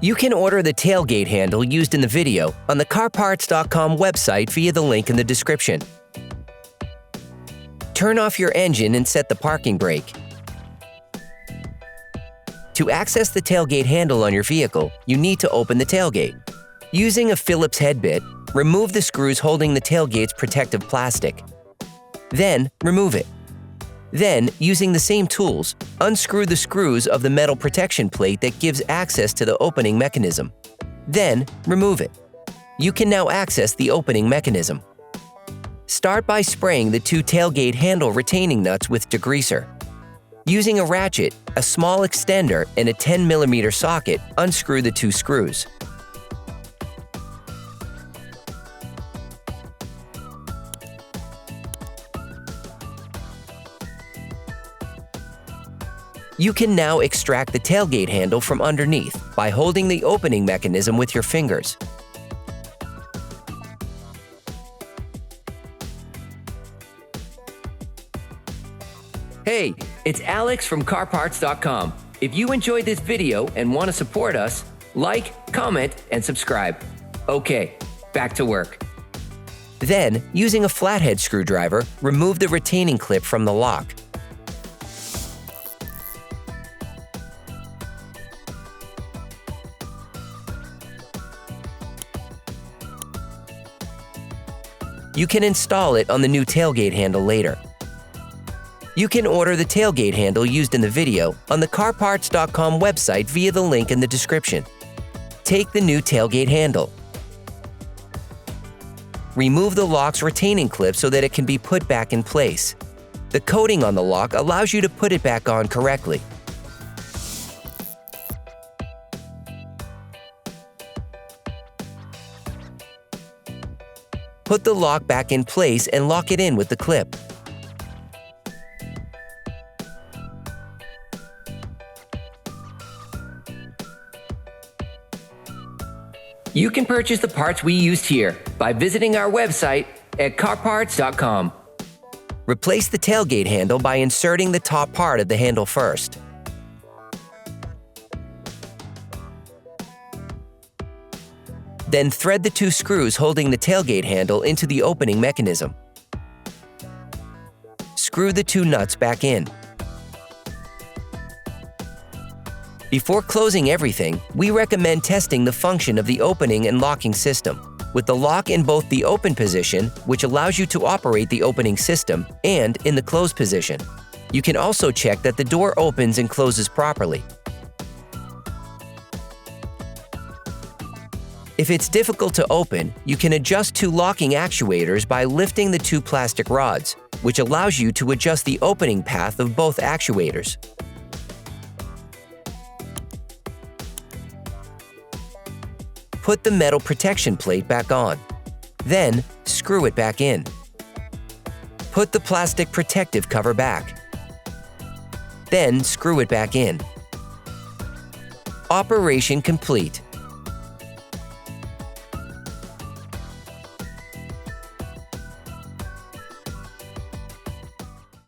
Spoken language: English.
You can order the tailgate handle used in the video on the CarParts.com website via the link in the description. Turn off your engine and set the parking brake. To access the tailgate handle on your vehicle, you need to open the tailgate. Using a Phillips-head bit, remove the screws holding the tailgate's protective plastic. Then, remove it. Then, using the same tools, unscrew the screws of the metal protection plate that gives access to the opening mechanism. Then, remove it. You can now access the opening mechanism. Start by spraying the 2 tailgate handle retaining nuts with degreaser. Using a ratchet, a small extender, and a 10mm socket, unscrew the 2 screws. You can now extract the tailgate handle from underneath by holding the opening mechanism with your fingers. Hey, it's Alex from CarParts.com. If you enjoyed this video and want to support us, like, comment, and subscribe. Okay, back to work. Then, using a flathead screwdriver, remove the retaining clip from the lock. You can install it on the new tailgate handle later. You can order the tailgate handle used in the video on the CarParts.com website via the link in the description. Take the new tailgate handle. Remove the lock's retaining clip so that it can be put back in place. The coating on the lock allows you to put it back on correctly. Put the lock back in place and lock it in with the clip. You can purchase the parts we used here by visiting our website at CarParts.com. Replace the tailgate handle by inserting the top part of the handle first. Then thread the 2 screws holding the tailgate handle into the opening mechanism. Screw the 2 nuts back in. Before closing everything, we recommend testing the function of the opening and locking system, with the lock in both the open position, which allows you to operate the opening system, and in the closed position. You can also check that the door opens and closes properly. If it's difficult to open, you can adjust 2 locking actuators by lifting the 2 plastic rods, which allows you to adjust the opening path of both actuators. Put the metal protection plate back on. Then, screw it back in. Put the plastic protective cover back. Then, screw it back in. Operation complete.